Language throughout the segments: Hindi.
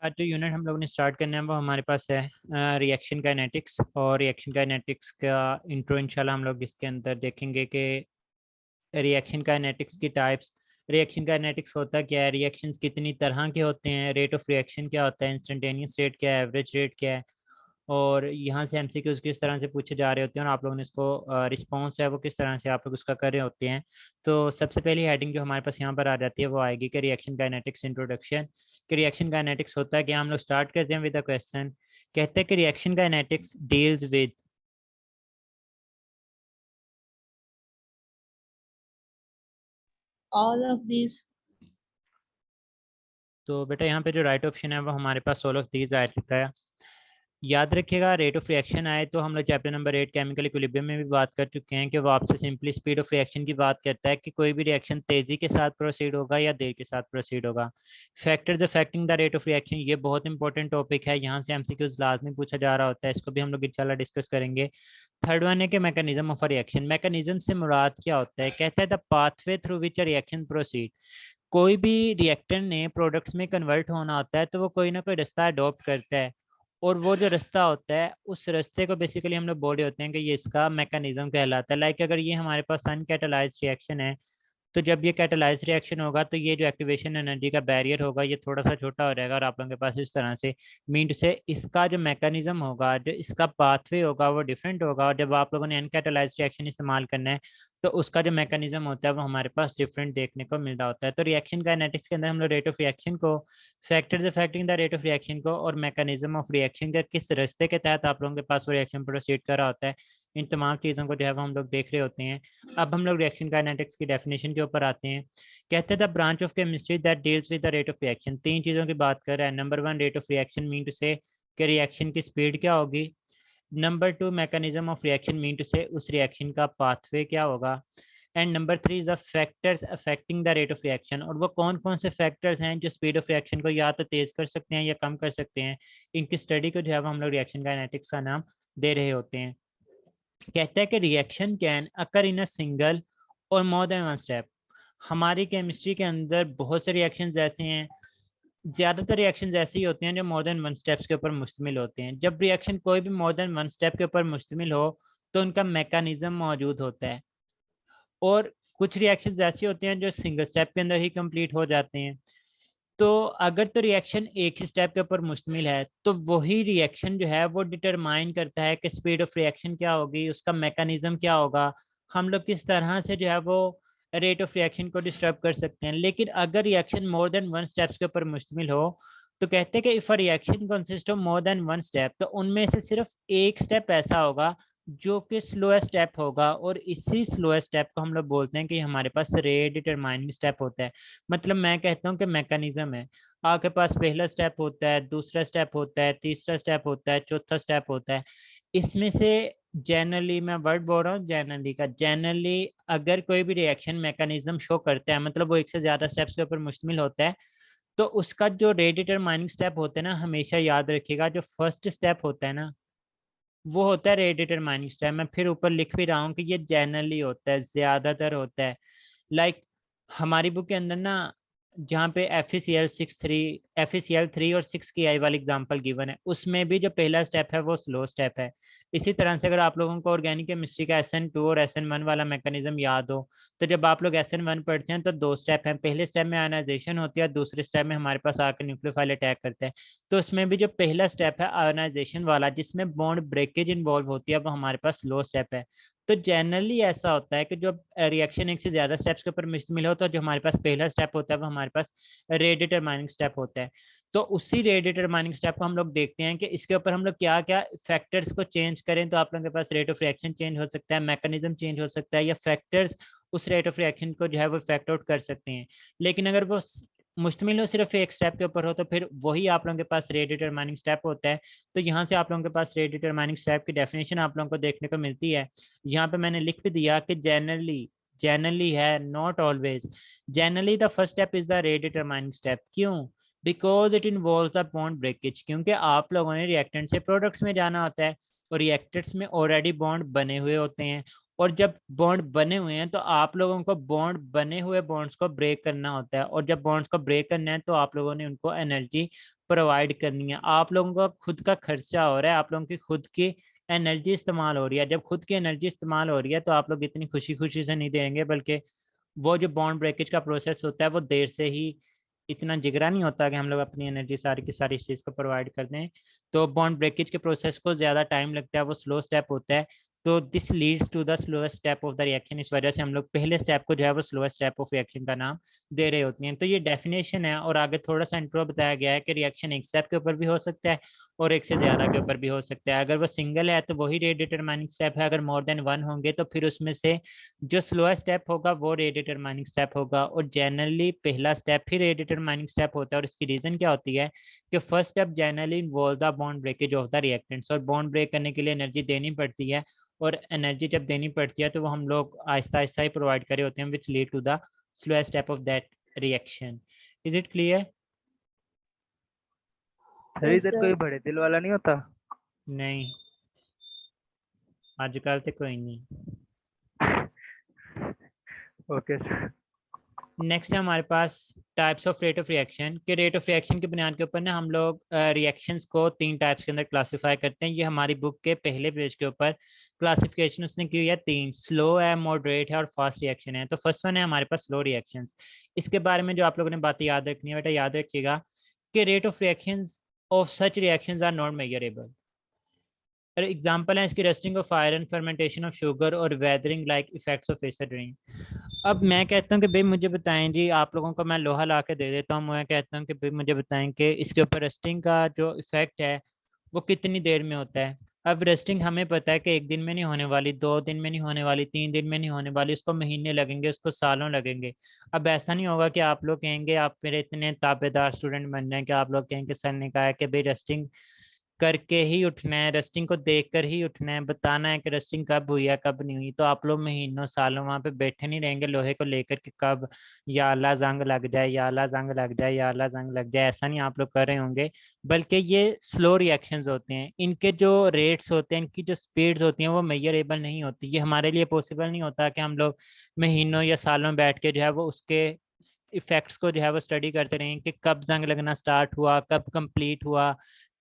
आज जो यूनिट हम लोगों ने स्टार्ट करना है वो हमारे पास है रिएक्शन काइनेटिक्स। और रिएक्शन काइनेटिक्स का इंट्रो इंशाल्लाह हम लोग इसके अंदर देखेंगे कि रिएक्शन काइनेटिक्स की टाइप्स, रिएक्शन काइनेटिक्स होता क्या है, रिएक्शंस कितनी तरह के होते हैं, रेट ऑफ रिएक्शन क्या होता है, इंस्टेंटेनियस रेट क्या है, एवरेज रेट क्या है, और यहाँ से एमसीक्यूज किस तरह से पूछे जा रहे होते हैं और आप लोगों ने इसको रिस्पॉन्स है वो किस तरह से आप लोग उसका कर रहे होते हैं। तो सबसे पहली हेडिंग जो हमारे पास यहाँ पर आ जाती है वो आएगी कि रिएक्शन काइनेटिक्स इंट्रोडक्शन। कि रिएक्शन काइनेटिक्स होता है कि हम लोग स्टार्ट करते हैं विद अ क्वेश्चन। कहते हैं कि reaction kinetics deals with. all of these. तो बेटा यहाँ पे जो राइट ऑप्शन है वो हमारे पास ऑल ऑफ दीज आ चुका है। याद रखिएगा रेट ऑफ रिएक्शन आए तो हम लोग चैप्टर नंबर 8 केमिकल इक्विलिब्रियम में भी बात कर चुके हैं कि वो आपसे सिंपली स्पीड ऑफ रिएक्शन की बात करता है कि कोई भी रिएक्शन तेजी के साथ प्रोसीड होगा या देर के साथ प्रोसीड होगा। Factors affecting the rate of reaction, ये बहुत इंपॉर्टेंट टॉपिक है, यहाँ से एमसीक्यूज लाजमी पूछा जा रहा होता है, इसको भी हम लोग इंशाल्लाह डिस्कस करेंगे। थर्ड वन है कि मैकेनिज्म ऑफ रिएक्शन। मैकेनिज्म से मुराद क्या होता है? कहता है the pathway through which reaction proceed. कोई भी रिएक्टर ने प्रोडक्ट्स में कन्वर्ट होना होता है तो वो कोई ना कोई रास्ता अडॉप्ट करता है, और वो जो रास्ता होता है उस रास्ते को बेसिकली हम लोग बोल रहे होते हैं कि ये इसका मैकेनिज्म कहलाता है। लाइक अगर ये हमारे पास अनकैटलाइज्ड रिएक्शन है तो जब ये कैटेलाइज रिएक्शन होगा तो ये जो एक्टिवेशन एनर्जी का बैरियर होगा ये थोड़ा सा छोटा हो जाएगा और आप लोगों के पास इस तरह से मीन से इसका जो मैकेनिज्म होगा, जो इसका पाथवे होगा वो डिफरेंट होगा। और जब आप लोगों ने अनकैटेलाइज रिएक्शन इस्तेमाल करना है तो उसका जो मैकेनिज्म होता है वो हमारे पास डिफरेंट देखने को मिल रहा होता है। तो रिएक्शन काइनेटिक्स के अंदर हम लोग रेट ऑफ रिएक्शन को, factors affecting the rate of reaction को, और मैकेनिज्म ऑफ रिएक्शन का किस रास्ते के तहत आप लोगों के पास वो रिएक्शन प्रोसीड कर रहा होता है, इन तमाम चीज़ों को जो है वो हम लोग देख रहे होते हैं। अब हम लोग रिएक्शन काइनेटिक्स की डेफिनेशन के ऊपर आते हैं। कहते हैं the branch of chemistry that deals with the rate of reaction. तीन चीज़ों की बात कर रहा है। Number one, rate of reaction mean to say कि रिएक्शन की स्पीड क्या होगी। Number two, mechanism of reaction mean to say उस रिएक्शन का पाथवे क्या होगा। And number three is the factors affecting the rate of reaction. और वो कौन कौन से फैक्टर्स हैं जो स्पीड ऑफ रिएक्शन को या तो तेज कर सकते हैं या कम कर सकते हैं। इनकी स्टडी को जो है वो हम लोग रिएक्शन काइनेटिक्स का नाम दे रहे होते हैं। कहता है कि reaction can occur in a single और मोर देन वन स्टेप। हमारी केमिस्ट्री के अंदर बहुत से रिएक्शंस ऐसे हैं, ज़्यादातर रिएक्शंस ऐसे ही होते हैं जो मोर देन वन स्टेप्स के ऊपर मुश्तमिल होते हैं। जब रिएक्शन कोई भी मोर देन वन स्टेप के ऊपर मुश्तमिल हो तो उनका मैकेनिज्म मौजूद होता है। और कुछ रिएक्शंस ऐसे होते हैं जो सिंगल स्टेप के अंदर ही कंप्लीट हो जाते हैं। तो अगर तो रिएक्शन एक ही स्टेप के ऊपर मुश्तमिल है तो वही रिएक्शन जो है वो डिटरमाइन करता है कि स्पीड ऑफ रिएक्शन क्या होगी, उसका मैकेनिज्म क्या होगा, हम लोग किस तरह से जो है वो रेट ऑफ रिएक्शन को डिस्टर्ब कर सकते हैं। लेकिन अगर reaction more than one steps के ऊपर मुश्तमिल हो तो कहते हैं कि if a reaction consist of more than one step, तो उनमें से सिर्फ एक स्टेप ऐसा होगा जो कि स्लोएस्ट स्टेप होगा, और इसी स्लोएस्ट स्टेप को हम लोग बोलते हैं कि हमारे पास रेट डिटरमाइनिंग स्टेप होता है। मतलब मैं कहता हूँ कि मैकेनिज्म है, आपके पास पहला स्टेप होता है, दूसरा स्टेप होता है, तीसरा स्टेप होता है, चौथा स्टेप होता है। इसमें से जनरली, मैं वर्ड बोल रहा हूँ जनरली का, जनरली अगर कोई भी रिएक्शन मैकेनिज्म शो करता है मतलब वो एक से ज्यादा स्टेप्स के ऊपर मुश्तमिल होता है, तो उसका जो रेट डिटरमाइनिंग स्टेप होता है ना, हमेशा याद रखिएगा जो फर्स्ट स्टेप होता है ना वो होता है रेट डिटरमाइनिंग स्टेप। मैं फिर ऊपर लिख भी रहा हूँ कि ये जनरली होता है, ज्यादातर होता है। लाइक हमारी बुक के अंदर ना जहाँ पे एफ ई सी एल 3 और 6 की आई वाली एग्जांपल गिवन है, उसमें भी जो पहला स्टेप है वो स्लो स्टेप है। इसी तरह से अगर आप लोगों को ऑर्गेनिक केमिस्ट्री का SN2 और SN1 वाला मैकेनिज्म याद हो, तो जब आप लोग SN1 पढ़ते हैं तो दो स्टेप हैं। पहले स्टेप में आयनाइजेशन होती है, दूसरे स्टेप में हमारे पास आकर न्यूक्लियोफाइल अटैक करते हैं। तो उसमें भी जो पहला स्टेप है आयनाइजेशन वाला जिसमें बॉन्ड ब्रेकेज इन्वॉल्व होती है वो हमारे पास स्लो स्टेप है। तो जनरली ऐसा होता है कि जो रिएक्शन एक से ज्यादा स्टेप्स के ऊपर मुश्तमिल हो तो जो हमारे पास पहला स्टेप होता है वो हमारे पास रेट डिटरमाइनिंग स्टेप होता है। तो उसी रेट डिटरमाइनिंग स्टेप को हम लोग देखते हैं कि इसके ऊपर हम लोग क्या क्या फैक्टर्स को चेंज करें तो आप लोगों के पास रेट ऑफ रिएक्शन चेंज हो सकता है, मैकेनिज्म चेंज हो सकता है, या फैक्टर्स उस रेट ऑफ रिएक्शन को जो है वो इफेक्ट आउट कर सकते हैं। लेकिन अगर वो मुश्तमिल हो सिर्फ एक स्टेप के ऊपर हो तो फिर वही आप लोगों के पास रेट डिटरमाइनिंग स्टेप होता है। तो यहाँ से आप लोगों के पास रेट डिटरमाइनिंग स्टेप की डेफिनेशन आप लोगों को देखने को मिलती है। यहाँ पे मैंने लिख भी दिया कि जनरली, जनरली है not always, generally the first step is the rate determining step. क्यों? Because it involve the bond breakage, क्योंकि आप लोगों ने रिएक्टेंट से प्रोडक्ट्स में जाना होता है और रिएक्टेंट्स में ऑलरेडी बॉन्ड बने हुए होते हैं, और जब बॉन्ड बने हुए हैं तो आप लोगों को बॉन्ड बने हुए बॉन्ड्स को ब्रेक करना होता है, और जब बॉन्ड्स को ब्रेक करना है तो आप लोगों ने उनको एनर्जी प्रोवाइड करनी है। आप लोगों का खुद का खर्चा हो रहा है, आप लोगों की खुद की एनर्जी इस्तेमाल हो रही है। जब खुद की एनर्जी इस्तेमाल हो रही है तो आप लोग इतनी खुशी खुशी से नहीं देंगे, बल्कि वो जो बॉन्ड ब्रेकेज का प्रोसेस होता है वो देर से ही, इतना जिगरा नहीं होता कि हम लोग अपनी एनर्जी सारी की सारी इस चीज़ को प्रोवाइड कर दें। तो बॉन्ड ब्रेकेज के प्रोसेस को ज़्यादा टाइम लगता है, वो स्लो स्टेप होता है। तो this leads to the slowest step of the reaction. इस वजह से हम लोग पहले स्टेप को जो है वो स्लोएस्ट स्टेप ऑफ रिएक्शन का नाम दे रहे होते हैं। तो ये डेफिनेशन है, और आगे थोड़ा सा इंट्रो बताया गया है कि रिएक्शन एक स्टेप के ऊपर भी हो सकता है और एक से ज्यादा के ऊपर भी हो सकता है। अगर वो सिंगल है तो वही रेट डिटरमाइनिंग स्टेप है, अगर मोर देन वन होंगे तो फिर उसमें से जो स्लोएस्ट स्टेप होगा वो रेट डिटरमाइनिंग स्टेप होगा। और जनरली पहला स्टेप ही रेट डिटरमाइनिंग स्टेप होता है, और इसकी रीजन क्या होती है कि first step generally involve the bond breakage of the reactants, और बॉन्ड ब्रेक करने के लिए एनर्जी देनी पड़ती है, और एनर्जी जब देनी पड़ती है तो वो हम लोग आहिस्ता आहिस्ता ही प्रोवाइड करे होते हैं, which lead to the slowest step of that reaction. Is it clear? Sir yes इधर सर। कोई बड़े दिल वाला नहीं होता? नहीं, आजकल तो कोई नहीं। Okay sir. नेक्स्ट है हमारे पास types of rate of reaction. के रेट ऑफ रिएक्शन की बुनियाद के ऊपर ना हम लोग रिएक्शंस को तीन टाइप्स के अंदर क्लासिफाई करते हैं। ये हमारी बुक के पहले पेज के ऊपर क्लासिफिकेशन उसने की हुई है तीन, स्लो है, मॉडरेट है और फास्ट रिएक्शन है। तो फर्स्ट वन है हमारे पास स्लो रिएक्शंस। इसके बारे में जो आप लोगों ने बातें याद रखनी है बेटा, याद रखिएगा कि rate of reactions of such reactions are not measurable. Example है इसकी rusting of iron, fermentation of sugar और weathering like effects of acid rain. अब मैं कहता हूँ कि भाई मुझे बताएं जी, आप लोगों को मैं लोहा ला के दे देता हूँ, मैं कहता हूँ कि भाई मुझे बताएं कि इसके ऊपर रस्टिंग का जो इफेक्ट है वो कितनी देर में होता है। अब रस्टिंग हमें पता है कि एक दिन में नहीं होने वाली, 2 दिन में नहीं होने वाली, 3 दिन में नहीं होने वाली, उसको महीने लगेंगे, उसको सालों लगेंगे। अब ऐसा नहीं होगा कि आप लोग कहेंगे, आप मेरे इतने ताबेदार स्टूडेंट बन जाएं कि आप लोग कहेंगे सर ने कहा है कि भाई रस्टिंग करके ही उठना है, रस्टिंग को देख कर ही उठना है, बताना है कि रस्टिंग कब हुई है कब नहीं हुई। तो आप लोग महीनों सालों वहां पे बैठे नहीं रहेंगे लोहे को लेकर कि कब या अल्लाह जंग लग जाए, या अल्लाह जंग लग जाए, या अल्लाह जंग लग जाए, ऐसा नहीं आप लोग कर रहे होंगे। बल्कि ये स्लो रिएक्शंस होते हैं, इनके जो रेट्स होते हैं, इनकी जो स्पीड्स होती हैं वो मेजरेबल नहीं होती। ये हमारे लिए पॉसिबल नहीं होता कि हम लोग महीनों या सालों बैठ के जो है वो उसके इफेक्ट्स को जो है वो स्टडी करते रहें कि कब जंग लगना स्टार्ट हुआ, कब कंप्लीट हुआ,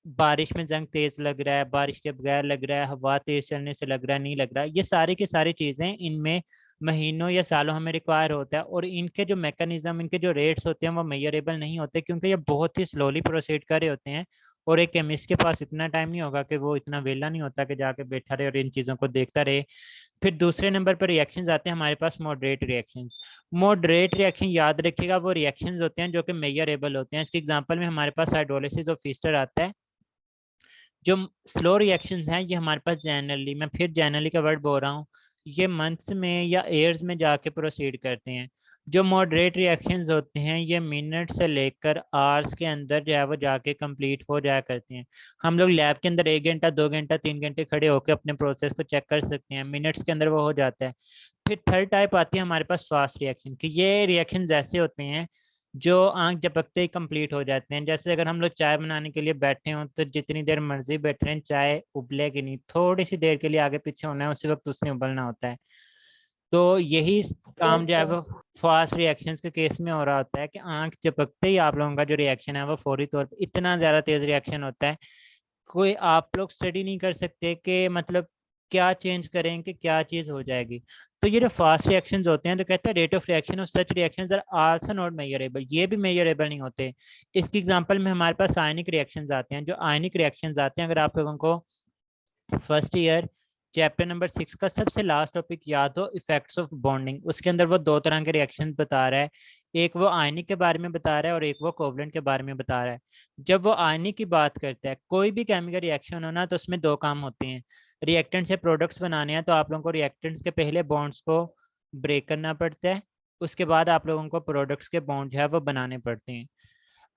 बारिश में जंग तेज लग रहा है, बारिश के बगैर लग रहा है, हवा तेज चलने से लग रहा है, नहीं लग रहा है। ये सारी की सारी चीजें इनमें महीनों या सालों हमें रिक्वायर होता है, और इनके जो मैकेनिज्म, इनके जो रेट्स होते हैं वो मेजरेबल नहीं होते, क्योंकि ये बहुत ही स्लोली प्रोसीड कर रहे होते हैं। और एक केमिस्ट के पास इतना टाइम नहीं होगा कि वो इतना वेला नहीं होता कि जाके बैठा रहे और इन चीज़ों को देखता रहे। फिर दूसरे नंबर पर रिएक्शंस आते हैं हमारे पास मॉडरेट रिएक्शंस। मॉडरेट रिएक्शन याद रखिएगा वो रिएक्शंस होते हैं जो कि मेजरेबल होते हैं। इसके एग्जांपल में हमारे पास हाइड्रोलिसिस ऑफ ईस्टर आता है। जो स्लो रिएक्शंस हैं ये हमारे पास जनरली, मैं फिर जनरली का वर्ड बोल रहा हूँ, ये मंथ्स में या ईयर्स में जाके प्रोसीड करते हैं। जो मॉडरेट रिएक्शंस होते हैं ये मिनट से लेकर आवर्स के अंदर जो है वो जाके कंप्लीट हो जाया करते हैं। हम लोग लैब के अंदर 1 घंटा 2 घंटा 3 घंटे खड़े होकर अपने प्रोसेस को चेक कर सकते हैं, मिनट्स के अंदर वो हो जाता है। फिर थर्ड टाइप आती है हमारे पास फास्ट रिएक्शन की। ये रिएक्शन ऐसे होते हैं जो आंख झपकते ही कंप्लीट हो जाते हैं। जैसे अगर हम लोग चाय बनाने के लिए बैठे हों तो जितनी देर मर्जी बैठे रहें, चाय उबलेगी नहीं, थोड़ी सी देर के लिए आगे पीछे होना है, उसी वक्त उसने उबलना होता है। तो यही काम यस जो है सर। वो फास्ट रिएक्शंस के केस में हो रहा होता है कि आंख झपकते ही आप लोगों का जो रिएक्शन है वो फौरी तौर पे इतना ज्यादा तेज रिएक्शन होता है, कोई आप लोग स्टडी नहीं कर सकते कि मतलब क्या चेंज करें कि क्या चीज हो जाएगी। तो ये जो फास्ट रिएक्शंस होते हैं तो कहते हैं rate of reaction of such reactions are also not measurable, ये भी मेजरेबल नहीं होते। इसकी एग्जांपल में हमारे पास आयनिक रिएक्शंस आते हैं। जो आयनिक रिएक्शंस आते हैं, अगर आप लोगों को फर्स्ट ईयर चैप्टर नंबर 6 का सबसे लास्ट टॉपिक याद हो, इफेक्ट्स ऑफ बॉन्डिंग, उसके अंदर वो दो तरह के रिएक्शन बता रहा है। एक वो आयनिक के बारे में बता रहा है और एक वो कोवलेंट के बारे में बता रहा है। जब वो आयनिक की बात करता है, कोई भी केमिकल रिएक्शन होना तो उसमें दो काम होते हैं। रिएक्टेंट से प्रोडक्ट्स बनाने हैं तो आप लोगों को रिएक्टेंट्स के पहले बॉन्ड्स को ब्रेक करना पड़ता है, उसके बाद आप लोगों को प्रोडक्ट्स के बॉन्ड जो है वो बनाने पड़ते हैं।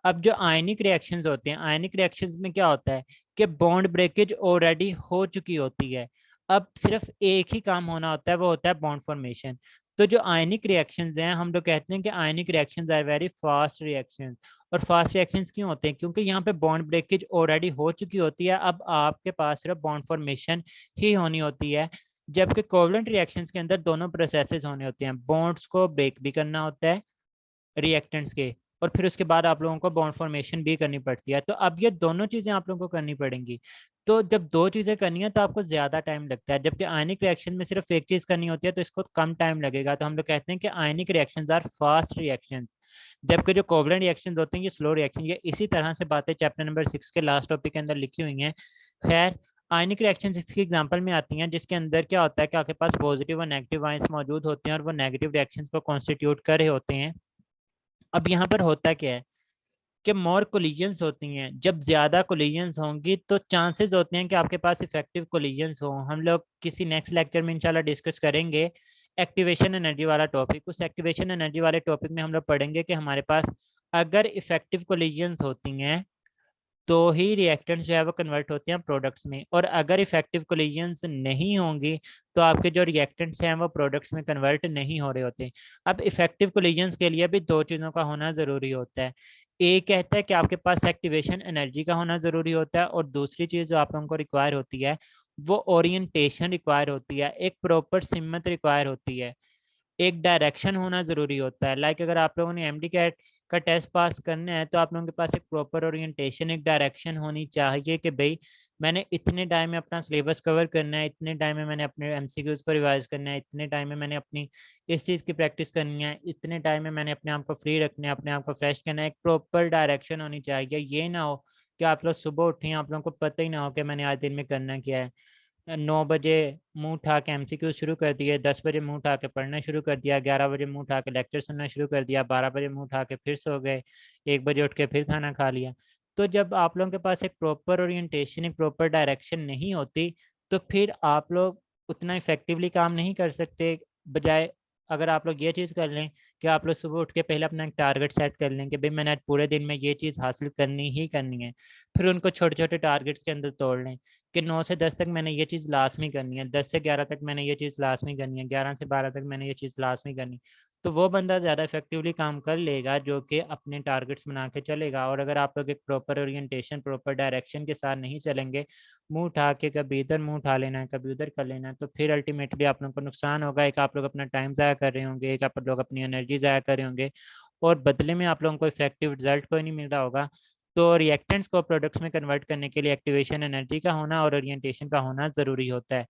अब जो आयनिक रिएक्शंस होते हैं, आयनिक रिएक्शंस में क्या होता है कि बॉन्ड ब्रेकेज ऑलरेडी हो चुकी होती है, अब सिर्फ एक ही काम होना होता है, वो होता है बॉन्ड फॉर्मेशन। तो जो आयनिक रिएक्शंस हैं हम लोग कहते हैं कि ionic reactions are very fast reactions. और फास्ट रिएक्शंस क्यों होते हैं? क्योंकि यहाँ पे बॉन्ड ब्रेकेज ऑलरेडी हो चुकी होती है, अब आपके पास सिर्फ बॉन्ड फॉर्मेशन ही होनी होती है। जबकि कोवलेंट रिएक्शंस के अंदर दोनों प्रोसेसेस होने होते हैं, बॉन्ड्स को ब्रेक भी करना होता है रिएक्टेंट्स के, और फिर उसके बाद आप लोगों को बॉन्ड फॉर्मेशन भी करनी पड़ती है। तो अब ये दोनों चीज़ें आप लोगों को करनी पड़ेंगी। तो जब दो चीज़ें करनी है तो आपको ज़्यादा टाइम लगता है, जबकि आयनिक रिएक्शन में सिर्फ एक चीज़ करनी होती है तो इसको कम टाइम लगेगा। तो हम लोग कहते हैं कि ionic reactions are fast reactions, जबकि जो कोवलेंट रिएक्शंस होते हैं ये स्लो रिएक्शन। ये इसी तरह से बातें चैप्टर नंबर 6 के लास्ट टॉपिक के अंदर लिखी हुई हैं। खैर, आयनिक रिएक्शन इसकी एग्जांपल में आती हैं, जिसके अंदर क्या होता है कि आपके पास पॉजिटिव और नेगेटिव आयंस मौजूद होते हैं और वो नेगेटिव रिएक्शंस को कॉन्स्टिट्यूट कर रहे होते हैं। अब यहाँ पर होता क्या है कि मोर कोलिजन्स होती हैं, जब ज्यादा कोलिजन्स होंगी तो चांसेस होते हैं कि आपके पास इफेक्टिव कोलिजन्स हो। हम लोग किसी नेक्स्ट लेक्चर में इंशाल्लाह डिस्कस करेंगे एक्टिवेशन एनर्जी वाला टॉपिक। उस एक्टिवेशन एनर्जी वाले टॉपिक में हम लोग पढ़ेंगे कि हमारे पास अगर इफेक्टिव कोलिजन्स होती हैं तो ही रिएक्टेंट्स जो है वो कन्वर्ट होते हैं प्रोडक्ट्स में, और अगर इफेक्टिव कोलिजन्स नहीं होंगी तो आपके जो रिएक्टेंट्स हैं वो प्रोडक्ट्स में कन्वर्ट नहीं हो रहे होते। अब इफेक्टिव कोलिजन्स के लिए भी दो चीज़ों का होना ज़रूरी होता है। एक कहता है कि आपके पास एक्टिवेशन एनर्जी का होना ज़रूरी होता है, और दूसरी चीज़ जो आप लोगों को रिक्वायर होती है वो ओरिएंटेशन रिक्वायर होती है, एक प्रॉपर सिमत रिक्वायर होती है, एक डायरेक्शन होना ज़रूरी होता है। लाइक अगर आप लोगों ने एमडी कैट का टेस्ट पास करना है तो आप लोगों के पास एक प्रॉपर ओरिएंटेशन, एक डायरेक्शन होनी चाहिए कि भाई मैंने इतने टाइम में अपना सिलेबस कवर करना है, इतने टाइम में मैंने अपने एमसीक्यूज को रिवाइज करना है, इतने टाइम में मैंने अपनी इस चीज़ की प्रैक्टिस करनी है, इतने टाइम में मैंने अपने आप को फ्री रखना है, अपने आप को फ्रेश करना है। एक प्रॉपर डायरेक्शन होनी चाहिए। ये ना हो कि आप लोग सुबह उठें आप लोगों को पता ही ना हो कि मैंने आज दिन में करना क्या है। 9 बजे मुंह उठा के एमसीक्यू शुरू कर दिए, 10 बजे मुंह उठा के पढ़ना शुरू कर दिया, 11 बजे मुंह उठा के लेक्चर सुनना शुरू कर दिया, 12 बजे मुंह उठा के फिर सो गए, 1 बजे उठ के फिर खाना खा लिया। तो जब आप लोगों के पास एक प्रॉपर ओरिएंटेशन, एक प्रॉपर डायरेक्शन नहीं होती तो फिर आप लोग उतना इफेक्टिवली काम नहीं कर सकते। बजाय अगर आप लोग ये चीज़ कर लें कि आप लोग सुबह उठ के पहले अपना एक टारगेट सेट कर लें कि भाई मैंने आज पूरे दिन में ये चीज़ हासिल करनी ही करनी है, फिर उनको छोटे छोटे टारगेट्स के अंदर तोड़ लें कि 9 से 10 तक मैंने ये चीज़ लाजमी करनी है, 10 से 11 तक मैंने ये चीज़ लाजमी करनी है, 11 से 12 तक मैंने ये चीज़ लाजमी करनी है। तो वो बंदा ज़्यादा इफेक्टिवली काम कर लेगा जो कि अपने टारगेट्स बना के चलेगा। और अगर आप लोग एक प्रॉपर ओरिएंटेशन, प्रॉपर डायरेक्शन के साथ नहीं चलेंगे, मुंह उठा के कभी इधर मुंह उठा लेना है, कभी उधर कर लेना है, तो फिर अल्टीमेटली आप लोगों को नुकसान होगा। एक आप लोग अपना टाइम ज़ाया कर रहे होंगे, एक आप लोग अपनी एनर्जी ज़ाया कर रहे होंगे, और बदले में आप लोगों को इफेक्टिव रिजल्ट कोई नहीं मिल रहा होगा। तो रिएक्टेंट्स को प्रोडक्ट्स में कन्वर्ट करने के लिए एक्टिवेशन एनर्जी का होना और ओरिएंटेशन का होना ज़रूरी होता है।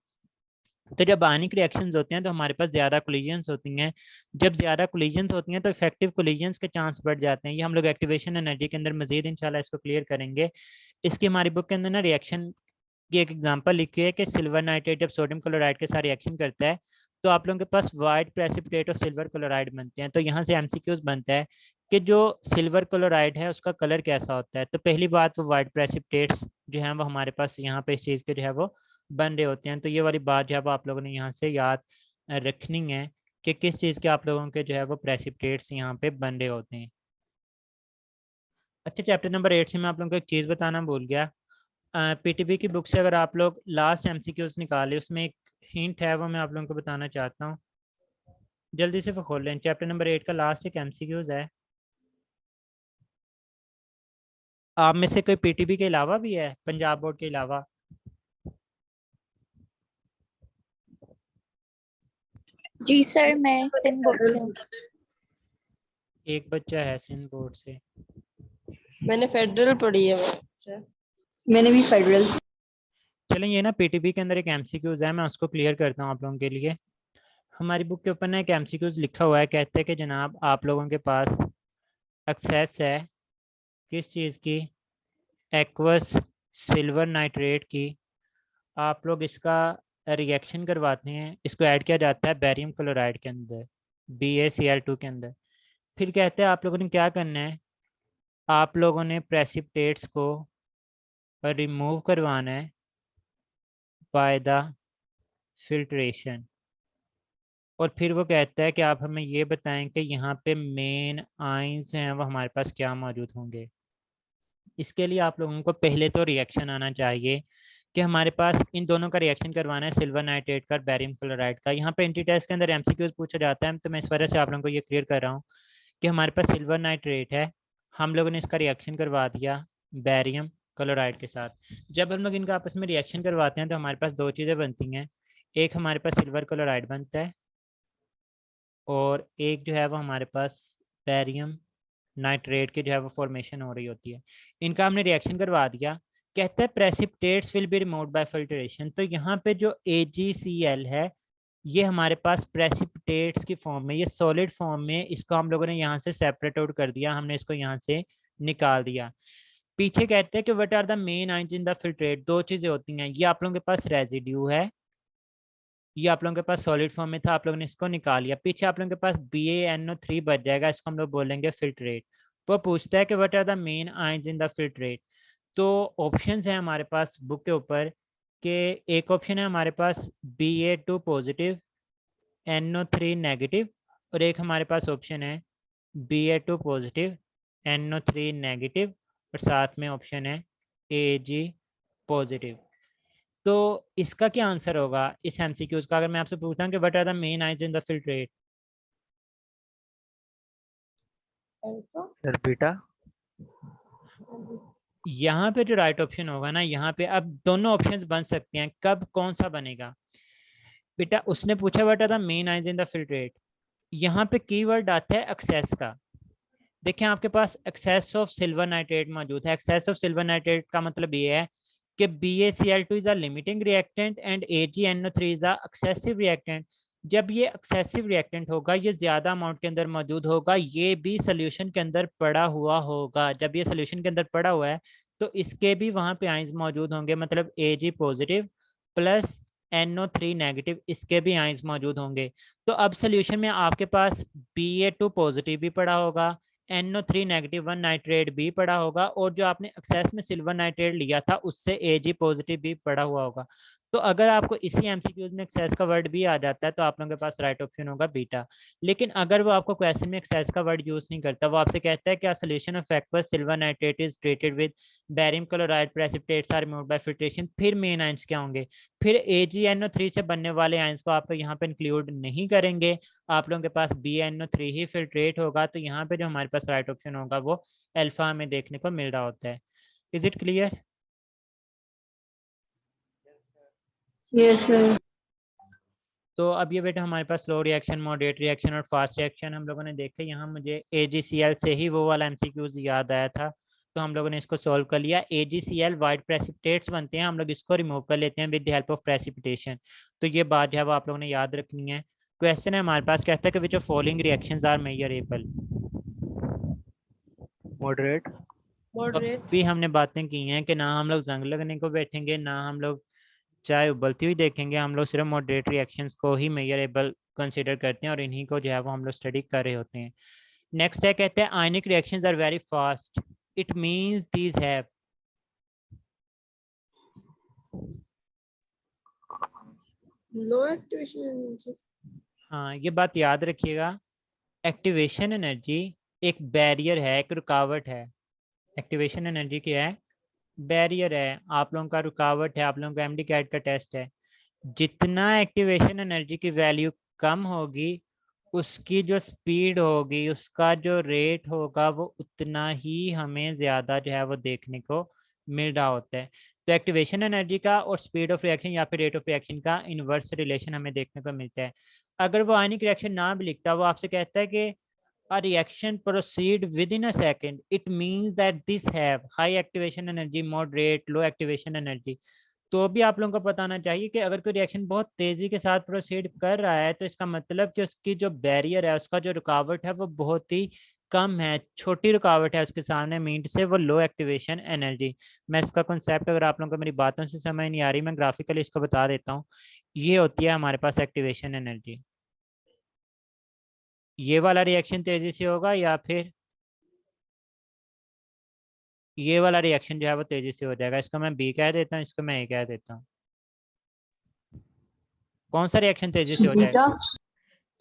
तो जब आयनिक रिएक्शंस होते हैं तो हमारे पास ज़्यादा कोलिजन्स होती हैं। जब ज़्यादा कोलिजन्स होती हैं तो इफेक्टिव कोलिजन्स के चांस बढ़ जाते हैं। ये हम लोग एक्टिवेशन एनर्जी के अंदर मजीद इंशाल्लाह इसको क्लियर करेंगे। इसकी हमारी बुक के अंदर ना रिएक्शन की एक एग्जांपल लिखी है कि सिल्वर नाइट्रेट जब सोडियम क्लोराइड के साथ रिएक्शन करता है तो आप लोगों के पास white precipitate of silver chloride बनते हैं। तो यहाँ से एमसीक्यूज बनता है कि जो सिल्वर क्लोराइड है उसका कलर कैसा होता है। तो पहली बात, वो वाइट प्रेसिपिटेट्स जो है वो हमारे पास यहाँ पे इस चीज़ के जो है वो बन रहे होते हैं। तो ये वाली बात जो है वो आप लोगों ने यहाँ से याद रखनी है कि किस चीज़ के आप लोगों के जो है वो प्रेसिपिटेट्स यहाँ पे बन रहे होते हैं। अच्छा, चैप्टर नंबर 8 से मैं आप लोगों को एक चीज़ बताना भूल गया। पीटीबी की बुक से अगर आप लोग लास्ट एमसीक्यूज निकाले, उसमें एक हिंट है वो मैं आप लोगों को बताना चाहता हूँ। जल्दी से वो खोल लें, चैप्टर नंबर 8 का लास्ट एक एमसीक्यूज है। आप में से कोई पीटीबी के अलावा भी है, पंजाब बोर्ड के अलावा? जी सर, मैं सिंध बोर्ड से हूँ। एक बच्चा है सिंध बोर्ड से। मैंने फेडरल पढ़ी है सर। मैंने भी फेडरल। चलें, ये ना पीटीबी के अंदर एक एमसीक्यूज है, मैं उसको क्लियर करता हूँ आप लोगों के लिए। हमारी बुक के ऊपर ना एक एमसीक्यूज लिखा हुआ है, कहते हैं कि जनाब आप लोगों के पास एक्सेस है किस चीज़ की, एक्वस सिल्वर नाइट्रेट की। आप लोग इसका रिएक्शन करवाते हैं, इसको ऐड किया जाता है बेरियम क्लोराइड के अंदर, BaCl2 के अंदर। फिर कहते हैं आप लोगों ने क्या करना है, आप लोगों ने प्रेसिपिटेट्स को रिमूव करवाना है बाय द फिल्ट्रेशन। और फिर वो कहता है कि आप हमें ये बताएं कि यहाँ पे मेन आयंस हैं वो हमारे पास क्या मौजूद होंगे। इसके लिए आप लोगों को पहले तो रिएक्शन आना चाहिए कि हमारे पास इन दोनों का रिएक्शन करवाना है, सिल्वर नाइट्रेट का, बेरियम क्लोराइड का। यहाँ पे एंटी टेस्ट के अंदर एमसीक्यूज पूछा जाता है, तो मैं इस वजह से आप लोगों को ये क्लियर कर रहा हूँ कि हमारे पास सिल्वर नाइट्रेट है, हम लोगों ने इसका रिएक्शन करवा दिया बेरियम क्लोराइड के साथ। जब हम लोग इनका आपस में रिएक्शन करवाते हैं तो हमारे पास दो चीज़ें बनती हैं। एक हमारे पास सिल्वर क्लोराइड बनता है और एक जो है वो हमारे पास बैरियम नाइट्रेट की जो है वो फॉर्मेशन हो रही होती है। इनका हमने रिएक्शन करवा दिया। कहता है precipitates will be removed by filtration. तो यहाँ पे जो AgCl है ये हमारे पास प्रेसिपिटेट्स की फॉर्म में, ये सॉलिड फॉर्म में, इसको हम लोगों ने यहाँ से सेपरेट आउट कर दिया, हमने इसको यहाँ से निकाल दिया। पीछे कहते हैं कि what are the main ions in the filtrate. दो चीजें होती हैं, ये आप लोगों के पास रेजिड्यू है, ये आप लोगों के पास सॉलिड फॉर्म में था, आप लोगों ने इसको निकाल लिया। पीछे आप लोगों के पास BaNO3 बच जाएगा, इसको हम लोग बोलेंगे फिल्ट्रेट। वो पूछता है कि what are the main ions in the filtrate. तो ऑप्शंस हैं हमारे पास बुक के ऊपर कि एक ऑप्शन है हमारे पास Ba2 पॉजिटिव NO3 नेगेटिव, और एक हमारे पास ऑप्शन है Ba2 पॉजिटिव NO3 नेगेटिव, और साथ में ऑप्शन है Ag पॉजिटिव। तो इसका क्या आंसर होगा इस MCQs का? अगर मैं आपसे पूछता हूँ कि what are the main ions in the filtrate, sir beta. यहाँ पे जो राइट ऑप्शन होगा ना, यहाँ पे अब दोनों ऑप्शंस बन सकते हैं, कब कौन सा बनेगा बेटा? उसने पूछा what are the main ions in the filtrate, यहाँ पे कीवर्ड आता है एक्सेस का। देखें आपके पास एक्सेस ऑफ सिल्वर नाइट्रेट मौजूद है। एक्सेस ऑफ सिल्वर नाइट्रेट का मतलब ये है कि BaCl2 is a limiting reactant and AgNO3 is a excessive reactant. जब ये एक्सेसिव रिएक्टेंट होगा, ये ज्यादा अमाउंट के अंदर मौजूद होगा, ये भी सोल्यूशन के अंदर पड़ा हुआ होगा। जब ये सोल्यूशन के अंदर पड़ा हुआ है तो इसके भी वहां पे आयंस मौजूद होंगे, मतलब Ag positive plus NO3 negative, इसके भी आयंस मौजूद होंगे। तो अब सोल्यूशन में आपके पास Ba2 पॉजिटिव भी पड़ा होगा, NO3 नेगेटिव 1 नाइट्रेट भी पड़ा होगा, और जो आपने एक्सेस में सिल्वर नाइट्रेट लिया था उससे Ag पॉजिटिव भी पड़ा हुआ होगा। तो अगर आपको इसी MCQs में एक्सेस का वर्ड भी आ जाता है तो आप लोगों के पास राइट ऑप्शन होगा बीटा। लेकिन अगर वो आपको क्वेश्चन में एक्सेस का वर्ड यूज नहीं करता, वो आपसे कहता है कि solution of aqueous silver nitrate is treated with barium chloride, precipitates are removed by filtration, फिर मेन आयंस क्या होंगे? फिर AgNO3 से बनने वाले आयंस को आप यहाँ पे इंक्लूड नहीं करेंगे, आप लोगों के पास BaNO3 ही फिल्ट्रेट होगा। तो यहाँ पे जो हमारे पास राइट ऑप्शन होगा वो अल्फा में देखने को मिल रहा होता है। Is it clear? Yes sir. तो अब ये बेटा हमारे पास स्लो रिएक्शन, मॉडरेट रिएक्शन और फास्ट रिएक्शन हम लोगों ने देखे। यहाँ मुझे AgCl से ही वो वाला MCQs याद आया था, तो हम लोगों ने इसको सॉल्व कर लिया। AgCl वाइट प्रेसिपिटेट्स बनते हैं, हम लोग इसको रिमूव कर लेते हैं with the help of precipitation. तो ये बात जो है वो आप लोगों ने याद रखनी है। क्वेश्चन है हमारे पास, कहता है कि which of following reactions are measurable. Moderate. Moderate. भी हमने बातें की हैं कि ना हम लोग जंग लगने को बैठेंगे, ना हम लोग चाय उबलती हुई देखेंगे, हम लोग सिर्फ मॉडरेट रिएक्शंस को ही मेजरेबल कंसीडर करते हैं और इन्हीं को जो है वो हम लोग स्टडी कर रहे होते हैं। नेक्स्ट है, कहते हैं ionic reactions are very fast, it means these have. Low activation energy. हाँ, ये बात याद रखिएगा, एक्टिवेशन एनर्जी एक बैरियर है, एक रुकावट है। एक्टिवेशन एनर्जी क्या है? बैरियर है, आप लोगों का रुकावट है, आप लोगों का MD कैट का टेस्ट है। जितना एक्टिवेशन एनर्जी की वैल्यू कम होगी, उसकी जो स्पीड होगी, उसका जो रेट होगा, वो उतना ही हमें ज़्यादा जो है वो देखने को मिल रहा होता है। तो एक्टिवेशन एनर्जी का और स्पीड ऑफ रिएक्शन या फिर रेट ऑफ रिएक्शन का इन्वर्स रिलेशन हमें देखने को मिलता है। अगर वो आयनिक रिएक्शन ना भी लिखता, वो आपसे कहता है कि a reaction proceed within a second, it means that this have high activation energy, moderate, low activation energy। तो भी आप लोगों को पता होना चाहिए कि अगर कोई रिएक्शन बहुत तेजी के साथ प्रोसीड कर रहा है तो इसका मतलब कि उसकी जो बैरियर है, उसका जो रुकावट है वो बहुत ही कम है, छोटी रुकावट है उसके सामने मीट से, वो लो एक्टिवेशन एनर्जी। मैं इसका कॉन्सेप्ट, अगर आप लोगों को मेरी बातों से समझ नहीं आ रही, मैं ग्राफिकली इसको बता देता हूँ। ये होती है हमारे पास एक्टिवेशन एनर्जी। ये वाला रिएक्शन तेजी से होगा या फिर ये वाला रिएक्शन जो है वो तेजी से हो जाएगा। इसको मैं बी कह देता हूँ, इसको मैं ए कह देता हूँ। कौन सा रिएक्शन तेजी से हो जाएगा?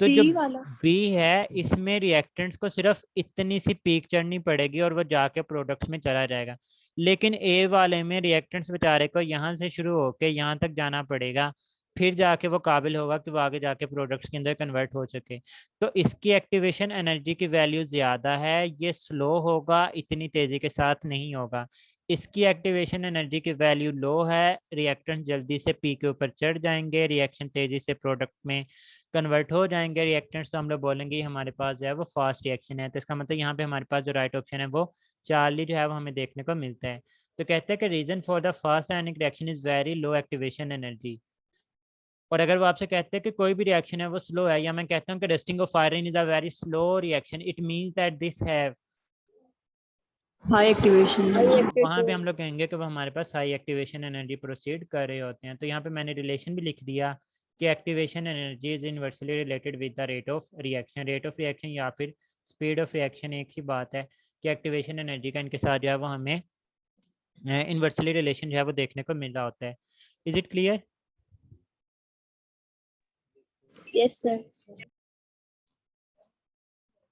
तो जो बी वाला। बी है, इसमें रिएक्टेंट्स को सिर्फ इतनी सी पीक चढ़नी पड़ेगी और वो जाके प्रोडक्ट्स में चला जाएगा। लेकिन ए वाले में रिएक्टेंट्स बेचारे को यहाँ से शुरू होके यहाँ तक जाना पड़ेगा, फिर जाके वो काबिल होगा कि वो आगे जाके प्रोडक्ट्स के अंदर कन्वर्ट हो सके। तो इसकी एक्टिवेशन एनर्जी की वैल्यू ज़्यादा है, ये स्लो होगा, इतनी तेज़ी के साथ नहीं होगा। इसकी एक्टिवेशन एनर्जी की वैल्यू लो है, रिएक्टेंट जल्दी से पी के ऊपर चढ़ जाएंगे, रिएक्शन तेजी से प्रोडक्ट में कन्वर्ट हो जाएंगे। रिएक्टेंट्स तो हम लोग बोलेंगे हमारे पास जो है वो फास्ट रिएक्शन है, तो इसका मतलब यहाँ पे हमारे पास जो राइट ऑप्शन है वो चार्ली जो है वो हमें देखने को मिलता है। तो कहते हैं कि reason for the fast ionic reaction is very low activation energy. और अगर वो आपसे कहते हैं कि कोई भी रिएक्शन है वो स्लो है, या मैं कहता हूँ कि rusting of iron is a very slow reaction, it means that this have high activation. वहाँ पे हम लोग कहेंगे कि वो हमारे पास हाई एक्टिवेशन एनर्जी प्रोसीड कर रहे होते हैं। तो यहाँ पे मैंने रिलेशन भी लिख दिया कि activation energy is inversely related with the rate of reaction. Rate of reaction या फिर स्पीड ऑफ रिएक्शन एक ही बात है कि एक्टिवेशन एनर्जी का इनके साथ जो है वो हमें इनवर्सली रिलेशन जो है वो देखने को मिल रहा होता है। Is it clear? Yes sir.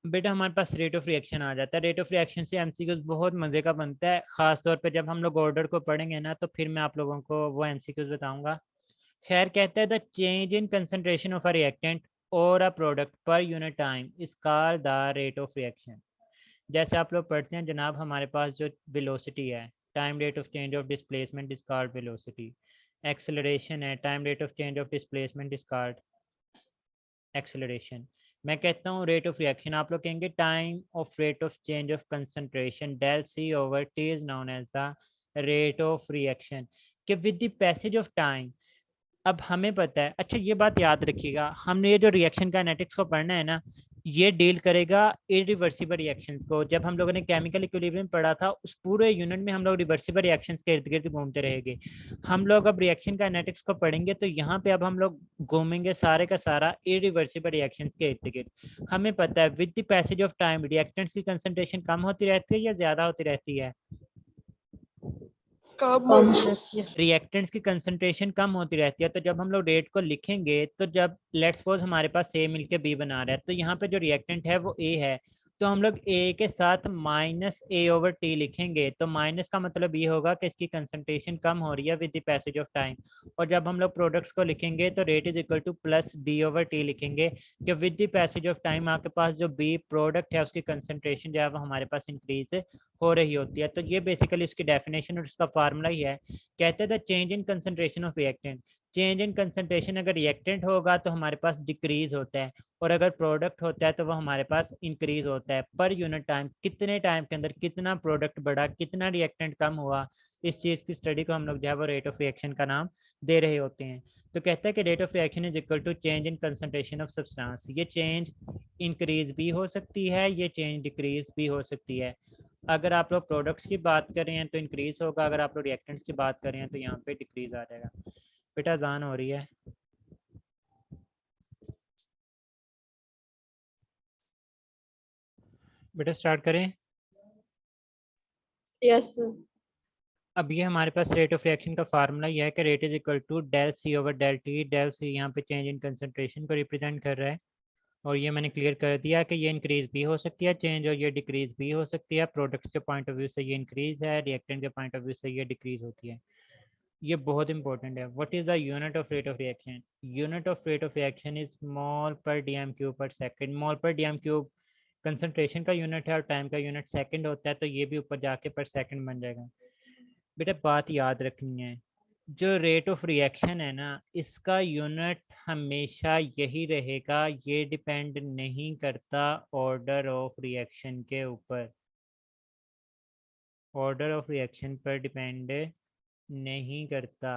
बेटा हमारे पास रेट ऑफ रिएक्शन आ जाता है। रेट ऑफ रिएक्शन से एमसीक्यूज बहुत मज़े का बनता है, ख़ास तौर पे जब हम लोग ऑर्डर को पढ़ेंगे ना तो फिर मैं आप लोगों को वो एमसीक्यूज बताऊंगा। खैर कहता है the change in concentration of a reactant और a product per unit time is called the rate of reaction. जैसे आप लोग पढ़ते हैं जनाब, हमारे पास जो वेलोसिटी है, time rate of change of displacement is called velocity. Acceleration है, time rate of change of displacement is called acceleration. मैं कहता हूँ रेट ऑफ रिएक्शन, आप लोग कहेंगे time of rate of change of concentration del C over T is known as the rate of reaction. कि with the passage of time, अब हमें पता है, अच्छा ये बात याद रखिएगा, हमने ये जो रिएक्शन काइनेटिक्स को पढ़ना है ना, ये डील करेगा इरिवर्सिबल रिएक्शंस को। जब हम लोगों ने केमिकल इक्विलिब्रियम पढ़ा था उस पूरे यूनिट में हम लोग रिवर्सिबल रिएक्शंस के इर्द गिर्द घूमते रहेंगे। हम लोग अब रिएक्शन काइनेटिक्स को पढ़ेंगे तो यहाँ पे अब हम लोग घूमेंगे सारे का सारा इरिवर्सिबल रिएक्शंस के इर्द गिर्द। हमें पता है with the passage of time reactants की कंसंट्रेशन कम होती रहती है या ज्यादा होती रहती है? रिएक्टेंट्स की कंसंट्रेशन कम होती रहती है। तो जब हम लोग रेट को लिखेंगे तो जब लेट्स सपोज हमारे पास ए मिलके बी बना रहा है, तो यहाँ पे जो रिएक्टेंट है वो ए है, तो हम लोग ए के साथ माइनस ए ओवर टी लिखेंगे। तो माइनस का मतलब ये होगा कि इसकी कंसंट्रेशन कम हो रही है with the passage of time. और जब हम लोग प्रोडक्ट्स को लिखेंगे तो rate is equal to plus B over T लिखेंगे कि with the passage of time आपके पास जो बी प्रोडक्ट है उसकी कंसंट्रेशन जो है वो हमारे पास इंक्रीज हो रही होती है। तो ये बेसिकली उसकी डेफिनेशन और उसका फार्मूला ही है। कहते हैं the change in concentration of reactant. Change in concentration अगर रिएक्टेंट होगा तो हमारे पास डिक्रीज होता है, और अगर प्रोडक्ट होता है तो वो हमारे पास इंक्रीज होता है। पर यूनिट टाइम, कितने टाइम के अंदर कितना प्रोडक्ट बढ़ा, कितना रिएक्टेंट कम हुआ, इस चीज़ की स्टडी को हम लोग जो है वो रेट ऑफ रिएक्शन का नाम दे रहे होते हैं। तो कहता है कि rate of reaction is equal to change in concentration of substance. ये चेंज इंक्रीज भी हो सकती है, ये चेंज डिक्रीज भी हो सकती है। अगर आप लोग प्रोडक्ट्स की बात कर रहे हैं तो इंक्रीज होगा, अगर आप लोग रिएक्टेंट्स की बात कर रहे हैं तो यहाँ पे डिक्रीज आ जाएगा। बेटा अजान हो रही है। बेटा स्टार्ट करें। यस अब ये हमारे पास रेट ऑफ रिएक्शन का फार्मूला ये है कि rate is equal to del C over del T. Del C यहाँ पे चेंज इन कंसंट्रेशन को रिप्रेजेंट कर रहा है, और ये मैंने क्लियर कर दिया कि ये इंक्रीज भी हो सकती है चेंज, और ये डिक्रीज भी हो सकती है। प्रोडक्ट्स के पॉइंट ऑफ व्यू से ये इंक्रीज है, रिएक्टेंट के पॉइंट ऑफ व्यू से ये डिक्रीज होती है। ये बहुत इंपॉर्टेंट है। What is the unit of rate of reaction? Unit of rate of reaction is mole पर डीएम क्यूब पर सेकंड। मोल पर डीएम क्यूब कंसंट्रेशन का यूनिट है और टाइम का यूनिट सेकंड होता है, तो ये भी ऊपर जाके पर सेकंड बन जाएगा। बेटा बात याद रखनी है, जो रेट ऑफ रिएक्शन है ना, इसका यूनिट हमेशा यही रहेगा, ये डिपेंड नहीं करता ऑर्डर ऑफ रिएक्शन के ऊपर। ऑर्डर ऑफ रिएक्शन पर डिपेंड नहीं करता।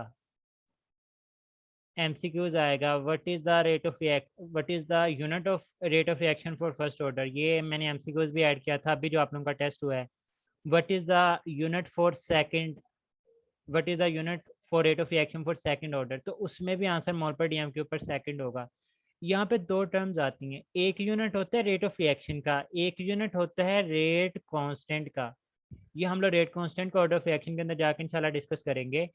एमसीक्यूज आएगा, what is the rate of what is the unit of rate of reaction for first order. ये मैंने एमसीक्यूज भी ऐड किया था अभी जो आप लोगों का टेस्ट हुआ है। What is the unit for second, what is the unit for rate of reaction for second order, तो उसमें भी आंसर मोल पर डीएम के ऊपर सेकंड होगा। यहाँ पे दो टर्म्स आती हैं, एक यूनिट होता है रेट ऑफ रिएक्शन का, एक यूनिट होता है रेट कांस्टेंट का। ये हम लोग रेट कांस्टेंट को ऑर्डर ऑफ रिएक्शन के अंदर जाकर इंशाल्लाह डिस्कस करेंगे।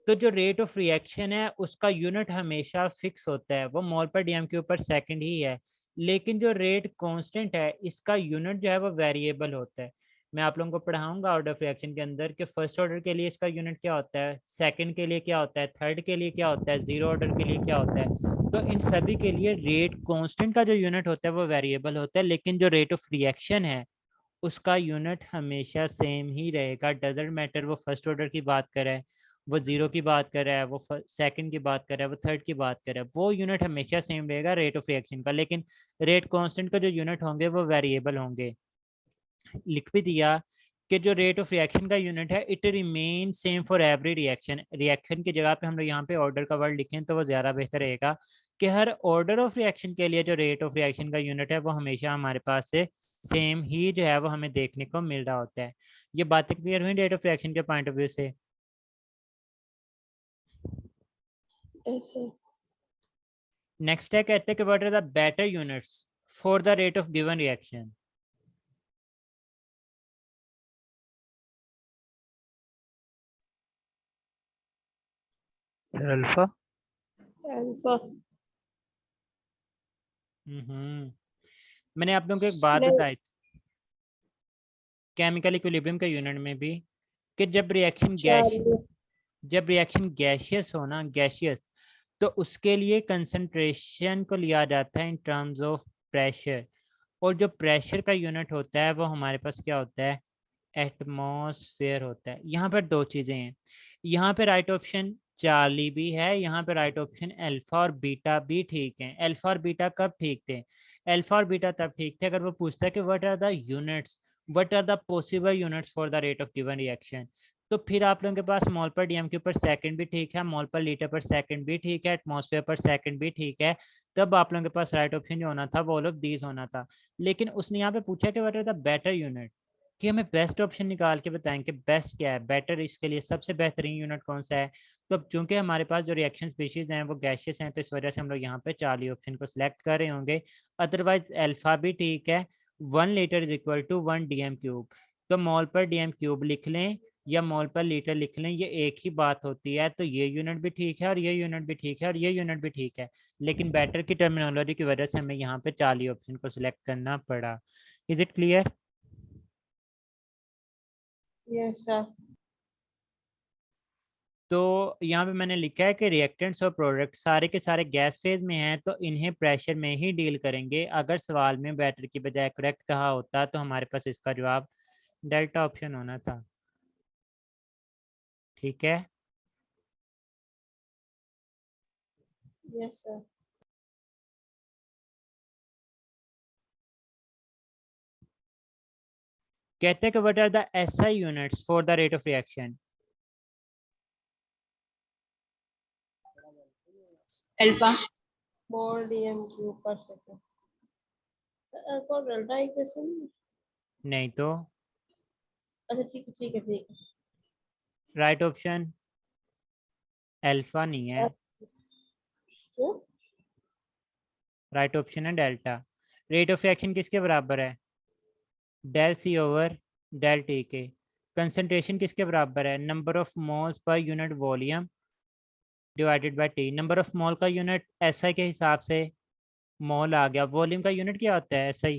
तो जो रेट ऑफ रिएक्शन है उसका यूनिट हमेशा फिक्स होता है, वो मोल पर डीएम के ऊपर सेकंड ही है। लेकिन जो रेट कांस्टेंट है इसका यूनिट जो है वो वेरिएबल होता है। मैं आप लोगों को पढ़ाऊंगा ऑर्डर ऑफ रिएक्शन के अंदर कि फर्स्ट ऑर्डर के लिए इसका यूनिट क्या होता है, सेकंड के लिए क्या होता है, थर्ड के लिए क्या होता है, जीरो ऑर्डर के लिए क्या होता है। तो इन सभी के लिए रेट कांस्टेंट का जो यूनिट होता है वो वेरिएबल होता है, लेकिन जो रेट ऑफ रिएक्शन है उसका यूनिट हमेशा सेम ही रहेगा। डजंट मैटर वो फर्स्ट ऑर्डर की बात कर रहा है, वो जीरो की बात कर रहा है, वो सेकंड की बात कर रहा है, वो थर्ड की बात कर रहा है, वो यूनिट हमेशा सेम रहेगा रेट ऑफ रिएक्शन का। लेकिन रेट कांस्टेंट का जो यूनिट होंगे वो वेरिएबल होंगे। लिख भी दिया कि जो रेट ऑफ रिएक्शन का यूनिट है it remain same for every reaction. Reaction की जगह पे हम लोग यहाँ पे ऑर्डर का वर्ड लिखें तो वो ज़्यादा बेहतर रहेगा कि हर ऑर्डर ऑफ रिएक्शन के लिए जो रेट ऑफ रिएक्शन का यूनिट है वो हमेशा हमारे पास से सेम ही जो है वो हमें देखने को मिल रहा होता है। ये बातें क्लियर हुई रेट ऑफ रिएक्शन के पॉइंट ऑफ व्यू से? ऐसे नेक्स्ट है, कहते हैं कि what are the better units for the rate of given reaction. Sir alpha. Alpha मैंने आप लोगों को एक बात नहीं। बताई केमिकल इक्विलिब्रियम के यूनिट में भी कि चार्ली जब रिएक्शन गैशियस हो ना, गैशियस, तो उसके लिए कंसंट्रेशन को लिया जाता है इन टर्म्स ऑफ प्रेशर। और जो प्रेशर का यूनिट होता है वो हमारे पास क्या होता है? एटमॉस्फेयर होता है। यहाँ पर दो चीज़ें हैं, यहाँ पे राइट ऑप्शन चार्ली भी है, यहाँ पे राइट ऑप्शन अल्फा और बीटा भी ठीक है। अल्फा और बीटा कब ठीक थे? अल्फा और बीटा तब ठीक थे अगर वो पूछता है कि what are the units, what are the possible units for the rate of given reaction. तो फिर आप लोगों के पास मोल पर डीएम क्यू पर सेकंड भी ठीक है, मोल पर लीटर पर सेकंड भी ठीक है, एटमॉस्फेयर पर सेकंड भी ठीक है। तब आप लोगों के पास राइट ऑप्शन जो होना था वो ऑल ऑफ दीज होना था। लेकिन उसने यहाँ पे पूछा कि what are the better unit, कि हमें बेस्ट ऑप्शन निकाल के बताएं कि बेस्ट क्या है, बेटर इसके लिए सबसे बेहतरीन यूनिट कौन सा है। तो अब चूंकि हमारे पास जो रिएक्शन स्पीशीज हैं वो गैशियस हैं तो इस वजह से हम लोग यहाँ पे चार्ली ऑप्शन को सिलेक्ट कर रहे होंगे। अदरवाइज अल्फा भी ठीक है, 1 litre is equal to 1 DM³ तो मोल पर DM³ लिख लें या मोल पर लीटर लिख लें, ये एक ही बात होती है। तो ये यूनिट भी ठीक है और ये यूनिट भी ठीक है और ये यूनिट भी ठीक है, लेकिन बेटर की टर्मिनोलॉजी की वजह से हमें यहाँ पे चार्ली ऑप्शन को सिलेक्ट करना पड़ा। Is it clear? Yes sir. तो यहाँ पे मैंने लिखा है कि रिएक्टेंट्स और प्रोडक्ट सारे के सारे गैस फेज में हैं तो इन्हें प्रेशर में ही डील करेंगे। अगर सवाल में बैटर की बजाय करेक्ट कहा होता तो हमारे पास इसका जवाब डेल्टा ऑप्शन होना था। ठीक है, यस सर। कहते हैं कि what are the SI units for the rate of reaction. Alpha. Mole DM cube per second. Alpha delta equation. नहीं तो अच्छा ठीक है ठीक है ठीक है। राइट ऑप्शन अल्फा नहीं है, क्यों? राइट ऑप्शन है डेल्टा। रेट ऑफ रिएक्शन किसके बराबर है? Del C over del T के। कंसंट्रेशन किसके बराबर है? Number of moles per unit volume divided by T। Number of mole का यूनिट SI के हिसाब से मोल आ गया। वॉल्यूम का यूनिट क्या होता है SI?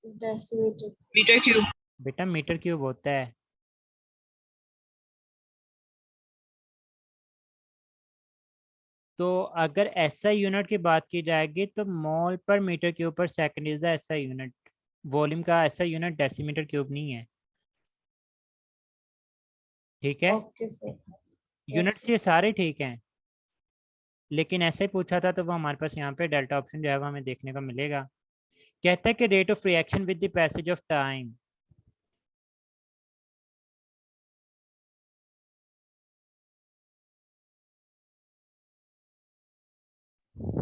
डेसीमीटर। Metre cube. बेटा मीटर क्यूब होता है। तो अगर SI यूनिट की बात की जाएगी तो मोल पर metre cube per second is the SI unit. Volume का SI यूनिट डेसीमीटर क्यूब नहीं है। ठीक है, ओके सर। यूनिट्स ये सारे ठीक हैं, लेकिन ऐसे ही पूछा था तो वो हमारे पास यहाँ पे डेल्टा ऑप्शन जो है वो हमें देखने को मिलेगा। कहता है कि rate of reaction with the passage of time.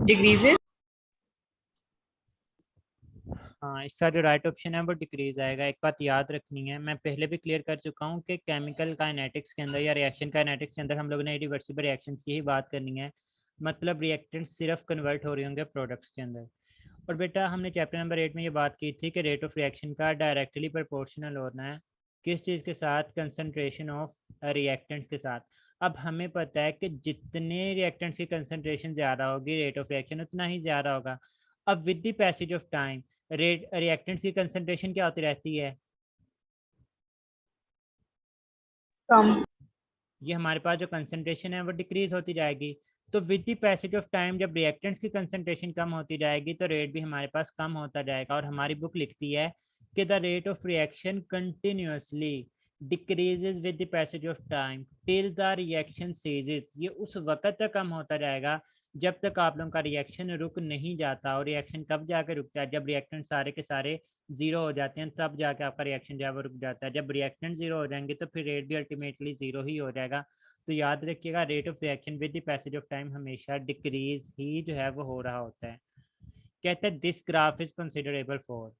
Decreases. हाँ, इसका जो राइट ऑप्शन है वो डिक्रीज आएगा। एक बात याद रखनी है, मैं पहले भी क्लियर कर चुका हूँ कि केमिकल काइनेटिक्स के अंदर या रिएक्शन काइनेटिक्स के अंदर हम लोगों ने रिवर्सिबल रिएक्शंस की ही बात करनी है। मतलब रिएक्टेंट्स सिर्फ कन्वर्ट हो रहे होंगे प्रोडक्ट्स के अंदर। और बेटा हमने चैप्टर नंबर 8 में ये बात की थी कि रेट ऑफ रिएक्शन का डायरेक्टली प्रोपोर्शनल होना है किस चीज़ के साथ? कंसंट्रेशन ऑफ रिएक्टेंट्स के साथ। अब हमें पता है कि जितने रिएक्टेंट्स की कंसंट्रेशन ज़्यादा होगी रेट ऑफ रिएक्शन उतना ही ज़्यादा होगा। अब with the passage of time rate reactants की कंसंट्रेशन क्या होती रहती है? कम। ये हमारे पास जो कंसंट्रेशन है वो डिक्रीज होती जाएगी। तो with the passage of time जब रिएक्टेंट्स की कंसंट्रेशन कम होती जाएगी तो रेट भी हमारे पास कम होता जाएगा। और हमारी बुक लिखती है कि the rate of reaction continuously decreases with the passage of time till the reaction ceases. ये उस वक्त तक कम होता जाएगा जब तक आप लोगों का रिएक्शन रुक नहीं जाता। और रिएक्शन कब जाकर रुकता है? जब रिएक्टेंट सारे के सारे जीरो हो जाते हैं तब जाके आपका रिएक्शन जो है वो रुक जाता है। जब रिएक्टेंट जीरो हो जाएंगे तो फिर रेट भी अल्टीमेटली जीरो ही हो जाएगा। तो याद रखिएगा rate of reaction with the passage of time हमेशा डिक्रीज ही जो है वो हो रहा होता है। कहते हैं this graph is considerable for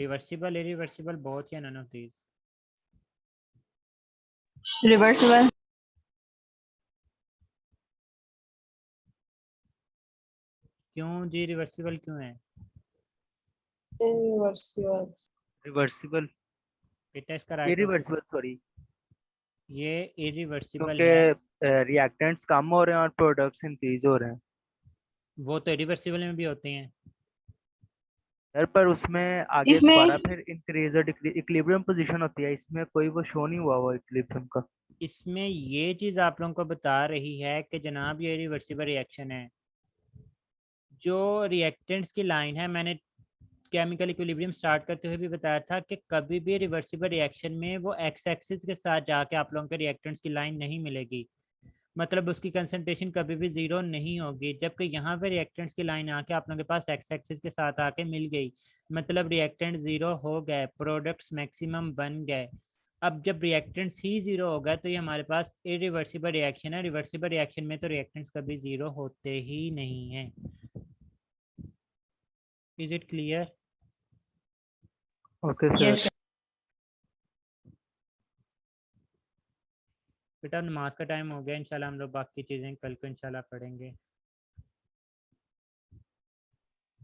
reversible, irreversible, both या नन ऑफ दीज। Reversible. क्यों जी रिवर्सिबल क्यों है? irreversible, रिवर्सिबल, बेटा इसका राइट इरिवर्सिबल सॉरी, ये इरिवर्सिबल क्योंकि है। रिएक्टेंट्स कम हो रहे हैं और प्रोडक्ट्स इंक्रीज हो रहे हैं। वो तो इरिवर्सिबल में भी होते हैं। यार पर उसमें आगे इसमें- दोबारा फिर इंक्रीज और इक्विलिब्रियम पोजीशन होती है, इसमें कोई वो शो नहीं हुआ वो इक्विलिब्रियम का। इसमें ये चीज आप लोगों को बता रही है कि जनाब ये रिवर्सिबल रिएक्शन है। जो रिएक्टेंट्स की लाइन है, मैंने केमिकल इक्विलिब्रियम स्टार्ट करते हुए भी बताया था कि कभी भी रिवर्सिबल रिएक्शन में वो एक्स एक्सिस के साथ जाके आप लोगों के रिएक्टेंट्स की लाइन नहीं मिलेगी। मतलब उसकी कंसंट्रेशन कभी भी जीरो नहीं होगी। जबकि यहाँ पे रिएक्टेंट्स की लाइन आके आप लोगों के पास एक्स एक्सिस के साथ आके मिल गई, मतलब रिएक्टेंट जीरो हो गए, प्रोडक्ट्स मैक्सिमम बन गए। अब जब रिएक्टेंट्स ही जीरो हो गए तो ये हमारे पास इरिवर्सिबल रिएक्शन है। रिवर्सिबल रिएक्शन में तो रिएक्टेंट्स कभी जीरो होते ही नहीं है। Is it clear? Okay Yes. Sir. बेटा नमाज का टाइम हो गया, इंशाल्लाह हम लोग बाकी चीज़ें कल को इंशाल्लाह पढ़ेंगे।